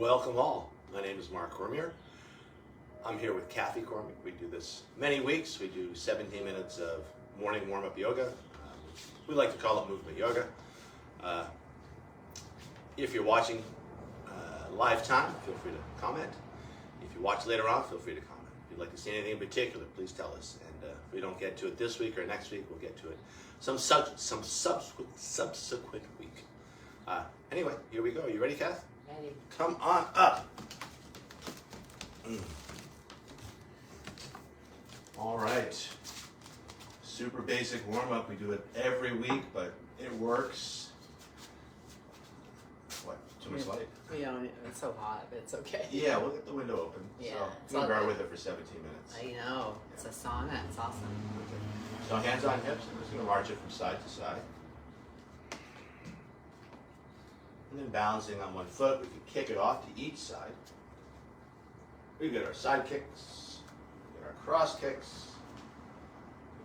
Welcome all. My name is Mark Cormier. I'm here with Kathy Cormier. We do this many weeks. We do 17 minutes of morning warm-up yoga. We like to call it movement yoga. If you're watching live time, feel free to comment. If you watch later on, feel free to comment. If you'd like to see anything in particular, please tell us. And if we don't get to it this week or next week, we'll get to it some subsequent week. Anyway, here we go. You ready, Kath? Ready. Come on up. All right. Super basic warm-up. We do it every week, but it works. What? Too much light? You know, it's so hot, but it's okay. Yeah, we'll get the window open. Yeah, So it's we'll all bear good. with it for 17 minutes. I know. It's a sauna. It's awesome. Okay. So hands on hips. I'm just going to march it from side to side. And then balancing on one foot, we can kick it off to each side. We get our side kicks, we get our cross kicks,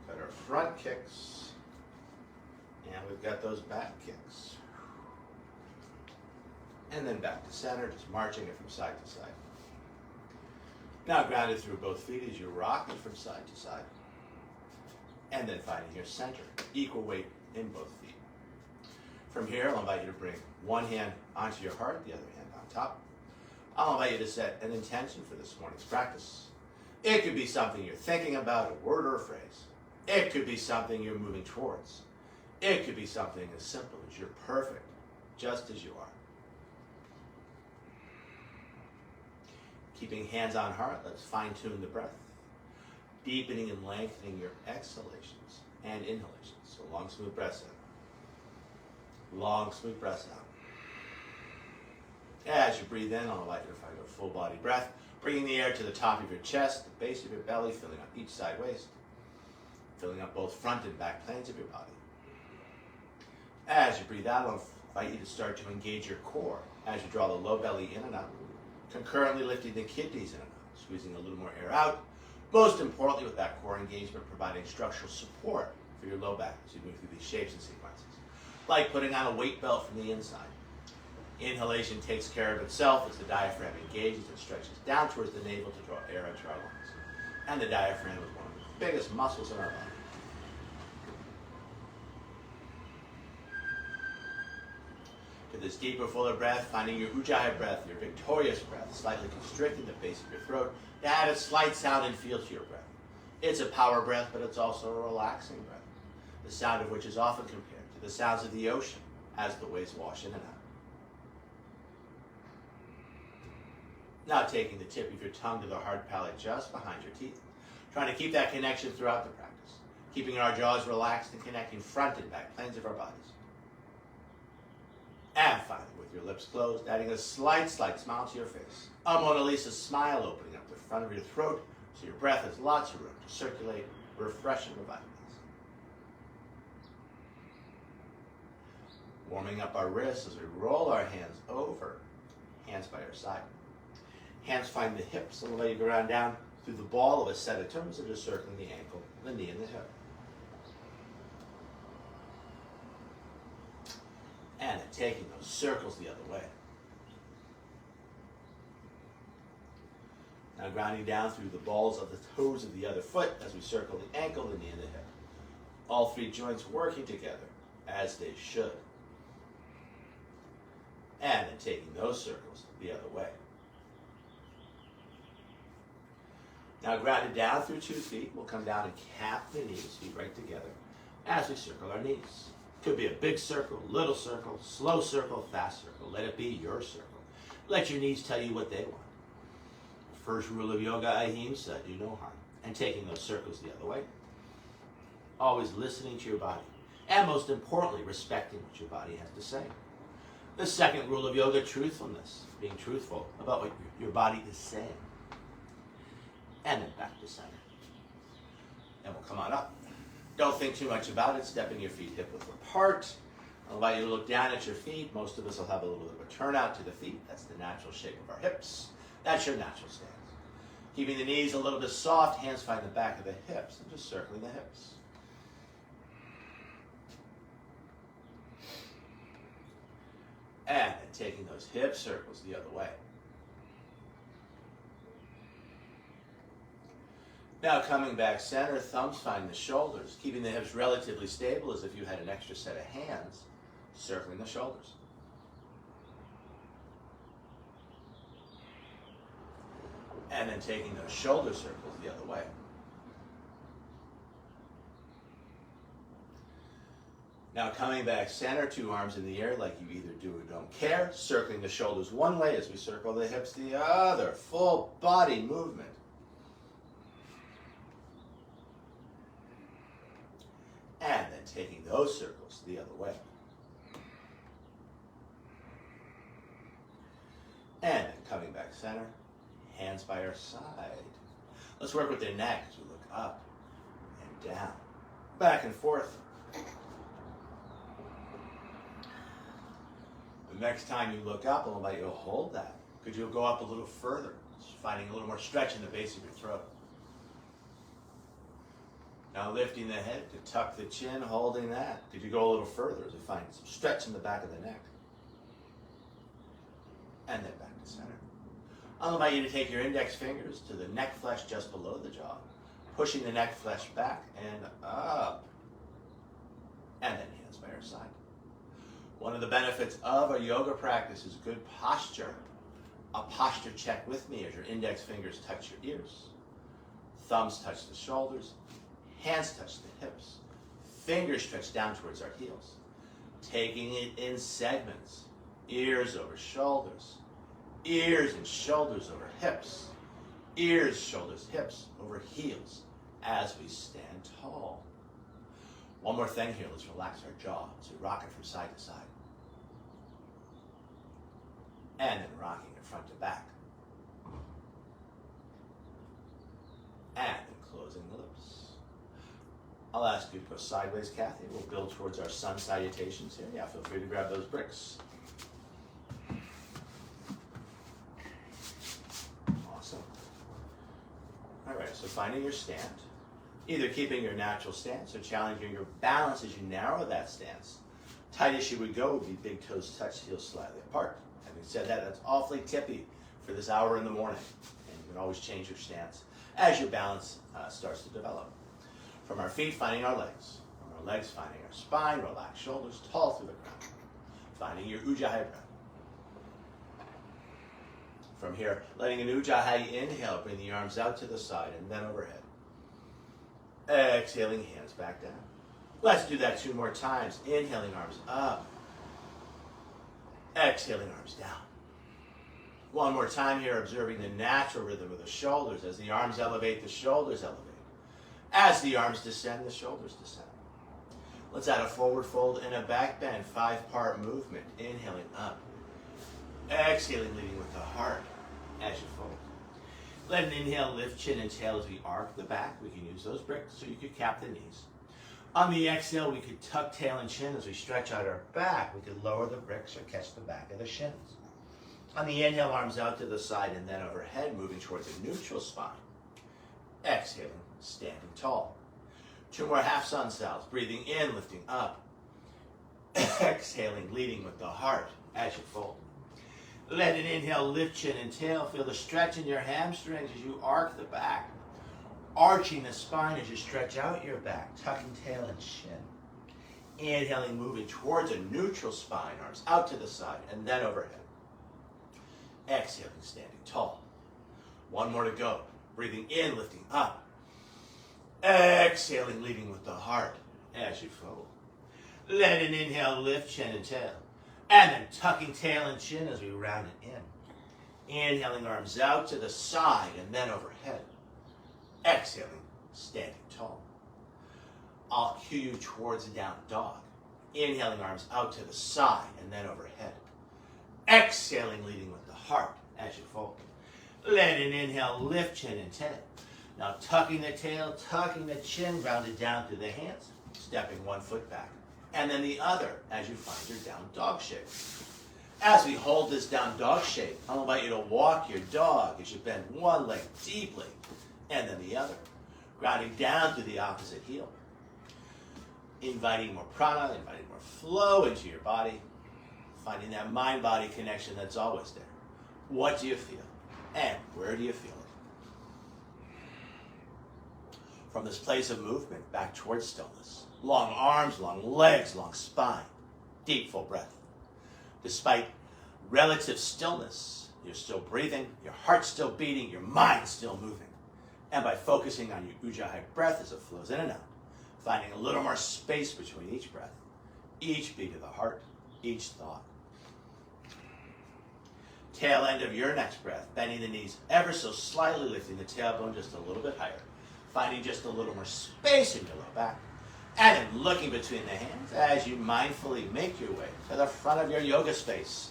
we've got our front kicks, and we've got those back kicks. And then back to center, just marching it from side to side. Now grounded through both feet as you rock it from side to side. And then finding your center, equal weight in both feet. From here, I'll invite you to bring one hand onto your heart, the other hand on top. I'll invite you to set an intention for this morning's practice. It could be something you're thinking about, a word or a phrase. It could be something you're moving towards. It could be something as simple as you're perfect, just as you are. Keeping hands on heart, let's fine-tune the breath. Deepening and lengthening your exhalations and inhalations. So long, smooth breaths in. Long, smooth breaths out. As you breathe in, I'll invite you to find a full body breath, bringing the air to the top of your chest, the base of your belly, filling up each side waist, filling up both front and back planes of your body. As you breathe out, I'll invite you to start to engage your core as you draw the low belly in and out, concurrently lifting the kidneys in and out, squeezing a little more air out. Most importantly, with that core engagement, providing structural support for your low back as you move through these shapes and sequences. Like putting on a weight belt from the inside. Inhalation takes care of itself as the diaphragm engages and stretches down towards the navel to draw air into our lungs. And the diaphragm is one of the biggest muscles in our body. To this deeper, fuller breath, finding your ujjayi breath, your victorious breath, slightly constricting the base of your throat to add a slight sound and feel to your breath. It's a power breath, but it's also a relaxing breath, the sound of which is often compared to the sounds of the ocean as the waves wash in and out. Now taking the tip of your tongue to the hard palate just behind your teeth, trying to keep that connection throughout the practice, keeping our jaws relaxed and connecting front and back planes of our bodies. And finally, with your lips closed, adding a slight smile to your face. A Mona Lisa smile opening up the front of your throat so your breath has lots of room to circulate, refresh, and revitalize. Warming up our wrists as we roll our hands over, hands by our side. Hands find the hips and let you go down through the ball of a set of toes and just circling the ankle, the knee, and the hip. And then taking those circles the other way. Now grounding down through the balls of the toes of the other foot as we circle the ankle, the knee, and the hip. All three joints working together as they should. And then taking those circles the other way. Now grounded down through 2 feet, we'll come down and cap the knees, feet right together, as we circle our knees. Could be a big circle, little circle, slow circle, fast circle. Let it be your circle. Let your knees tell you what they want. First rule of yoga, ahimsa, do no harm. And taking those circles the other way. Always listening to your body. And most importantly, respecting what your body has to say. The second rule of yoga, truthfulness. Being truthful about what your body is saying. And then back to center. And we'll come on up. Don't think too much about it, stepping your feet hip width apart. I'll invite you to look down at your feet. Most of us will have a little bit of a turnout to the feet. That's the natural shape of our hips. That's your natural stance. Keeping the knees a little bit soft, hands find the back of the hips, and just circling the hips. And then taking those hip circles the other way. Now coming back center, thumbs find the shoulders, keeping the hips relatively stable as if you had an extra set of hands circling the shoulders. And then taking those shoulder circles the other way. Now coming back center, two arms in the air like you either do or don't care, circling the shoulders one way as we circle the hips the other, full body movement. And then taking those circles the other way. And then coming back center, hands by our side. Let's work with the neck as we look up and down, back and forth. The next time you look up, I'll invite you to hold that. Could you go up a little further, finding a little more stretch in the base of your throat. Now lifting the head to tuck the chin, holding that. Could you go a little further as we find some stretch in the back of the neck? And then back to center. I'll invite you to take your index fingers to the neck flesh just below the jaw, pushing the neck flesh back and up. And then hands by our side. One of the benefits of a yoga practice is good posture. A posture check with me as your index fingers touch your ears. Thumbs touch the shoulders. Hands touch the hips. Fingers stretch down towards our heels. Taking it in segments. Ears over shoulders. Ears and shoulders over hips. Ears, shoulders, hips over heels as we stand tall. One more thing here, let's relax our jaw as we rock it from side to side. And then rocking it front to back. And then closing the lips. I'll ask you to go sideways, Kathy. We'll build towards our sun salutations here. Yeah, feel free to grab those bricks. Awesome. All right, so finding your stand. Either keeping your natural stance or challenging your balance as you narrow that stance. Tight as you would go would be big toes touch, heels slightly apart. Having said that, that's awfully tippy for this hour in the morning. And you can always change your stance as your balance starts to develop. From our feet, finding our legs. From our legs, finding our spine, relaxed shoulders, tall through the ground. Finding your Ujjayi breath. From here, letting an Ujjayi inhale, bring the arms out to the side and then overhead. Exhaling, hands back down. Let's do that 2 more times. Inhaling, arms up. Exhaling, arms down. One more time here, observing the natural rhythm of the shoulders. As the arms elevate, the shoulders elevate. As the arms descend, the shoulders descend. Let's add a forward fold and a back bend, 5-part movement. Inhaling up. Exhaling, leading with the heart as you fold. Let an inhale lift chin and tail as we arc the back. We can use those bricks so you could cap the knees. On the exhale, we could tuck tail and chin as we stretch out our back. We could lower the bricks or catch the back of the shins. On the inhale, arms out to the side and then overhead, moving towards a neutral spine. Exhaling, standing tall. 2 more half sun styles. Breathing in, lifting up. Exhaling, leading with the heart as you fold. Let an inhale lift chin and tail. Feel the stretch in your hamstrings as you arc the back. Arching the spine as you stretch out your back, tucking tail and chin. Inhaling, moving towards a neutral spine, arms out to the side and then overhead. Exhaling, standing tall. 1 more to go. Breathing in, lifting up. Exhaling, leading with the heart as you fold. Let an inhale lift chin and tail. And then tucking tail and chin as we round it in. Inhaling, arms out to the side and then overhead. Exhaling, standing tall. I'll cue you towards a down dog. Inhaling, arms out to the side and then overhead. Exhaling, leading with the heart as you fold. Let an inhale lift chin and tail. Now tucking the tail, tucking the chin, rounded down through the hands, stepping 1 foot back. And then the other as you find your down dog shape. As we hold this down dog shape, I'll invite you to walk your dog as you bend 1 leg deeply and then the other, grounding down to the opposite heel. Inviting more prana, inviting more flow into your body, finding that mind-body connection that's always there. What do you feel? And where do you feel it? from this place of movement back towards stillness. Long arms, long legs, long spine. Deep, full breath. Despite relative stillness, you're still breathing, your heart's still beating, your mind's still moving. And by focusing on your Ujjayi breath as it flows in and out, finding a little more space between each breath, each beat of the heart, each thought. Tail end of your next breath, bending the knees ever so slightly, lifting the tailbone just a little bit higher, finding just a little more space in your low back, and then looking between the hands as you mindfully make your way to the front of your yoga space.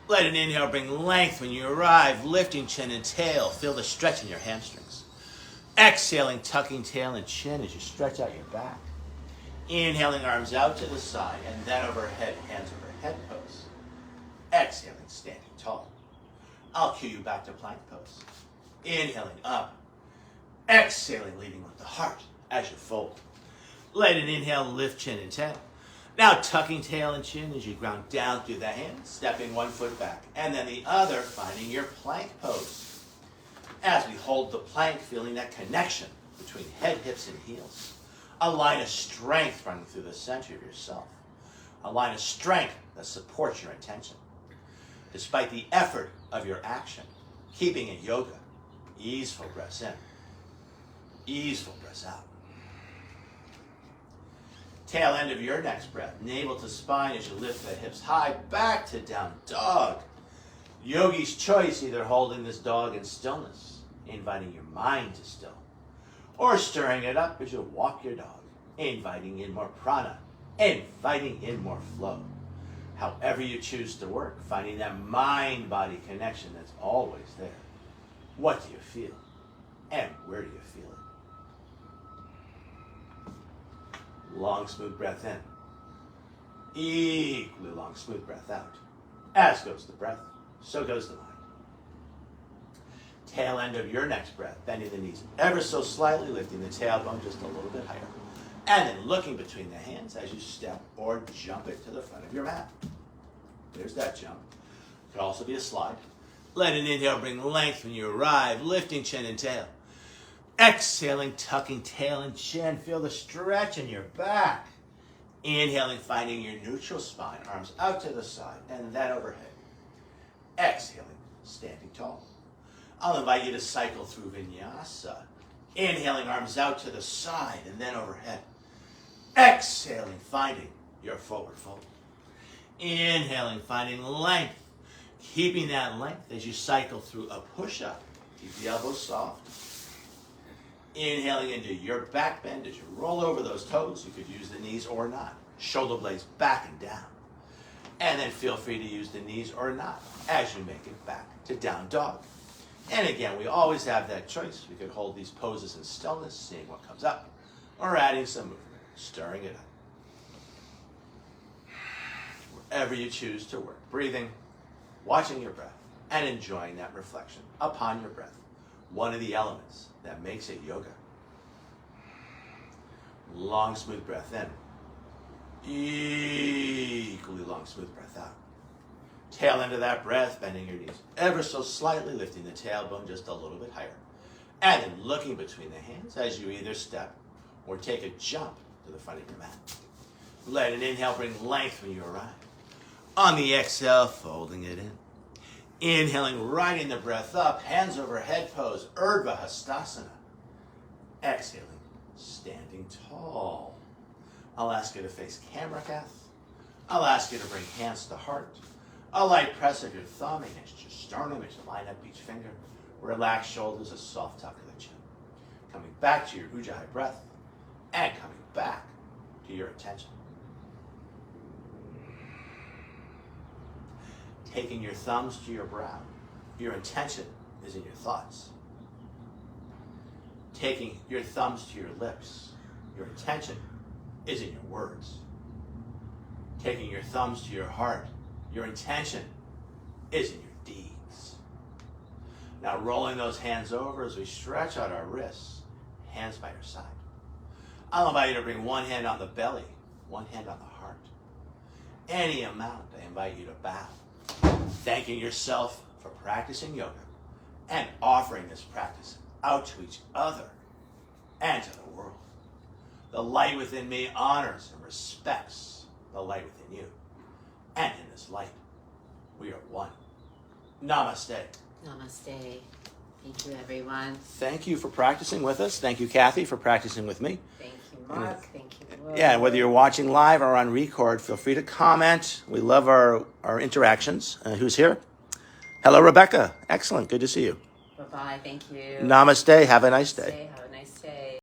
Let an inhale bring length when you arrive, lifting chin and tail. Feel the stretch in your hamstrings. Exhaling, tucking tail and chin as you stretch out your back. Inhaling, arms out to the side and then overhead, hands over head pose. Exhaling, standing tall. I'll cue you back to plank pose. Inhaling up. Exhaling, leading with the heart as you fold. Let an inhale lift chin and tail. Now tucking tail and chin as you ground down through the hands, stepping one foot back, and then the other, finding your plank pose. As we hold the plank, feeling that connection between head, hips, and heels. A line of strength running through the center of yourself. A line of strength that supports your intention. Despite the effort of your action, keeping it yoga, easeful breaths in, easeful breaths out. Tail end of your next breath, navel to spine as you lift the hips high, back to down dog. Yogi's choice, either holding this dog in stillness, inviting your mind to still, or stirring it up as you walk your dog, inviting in more prana, inviting in more flow. However you choose to work, finding that mind-body connection that's always there. What do you feel? And where do you feel it? Long, smooth breath in. Equally long, smooth breath out. As goes the breath, so goes the mind. Tail end of your next breath, bending the knees ever so slightly, lifting the tailbone just a little bit higher. And then looking between the hands as you step or jump it to the front of your mat. There's that jump. Could also be a slide. Let an inhale bring length when you arrive, lifting chin and tail. Exhaling, tucking tail and chin. Feel the stretch in your back. Inhaling, finding your neutral spine, arms out to the side and then overhead. Exhaling, standing tall. I'll invite you to cycle through vinyasa. Inhaling, arms out to the side and then overhead. Exhaling, finding your forward fold. Inhaling, finding length. Keeping that length as you cycle through a push-up. Keep the elbows soft. Inhaling into your back bend as you roll over those toes. You could use the knees or not. Shoulder blades back and down. And then feel free to use the knees or not as you make it back to down dog. And again, we always have that choice. We could hold these poses in stillness, seeing what comes up, or adding some movement, stirring it up. Wherever you choose to work, breathing, watching your breath, and enjoying that reflection upon your breath. One of the elements that makes it yoga. Long, smooth breath in. Equally long, smooth breath out. Tail end of that breath, bending your knees ever so slightly, lifting the tailbone just a little bit higher. And then looking between the hands as you either step or take a jump to the front of your mat. Let an inhale bring length when you arrive. On the exhale, folding it in. Inhaling, riding the breath up, hands over head pose, Urdhva Hastasana. Exhaling, standing tall. I'll ask you to face camera, Kath. I'll ask you to bring hands to heart. A light press of your thumb against your sternum as you line up each finger. Relax shoulders, a soft tuck of the chin. Coming back to your Ujjayi breath and coming back to your attention. Taking your thumbs to your brow. Your intention is in your thoughts. Taking your thumbs to your lips. Your intention is in your words. Taking your thumbs to your heart. Your intention is in your deeds. Now rolling those hands over as we stretch out our wrists, hands by your side. I'll invite you to bring one hand on the belly, one hand on the heart. Any amount, I invite you to bow. Thanking yourself for practicing yoga and offering this practice out to each other and to the world. The light within me honors and respects the light within you. And in this light, we are one. Namaste. Namaste. Thank you, everyone. Thank you for practicing with us. Thank you, Kathy, for practicing with me. Thank you, Mark. Thank you, Will. Yeah, and whether you're watching live or on record, feel free to comment. We love our interactions. Who's here? Hello, Rebecca. Excellent. Good to see you. Bye-bye. Thank you. Namaste. Have a nice day. Say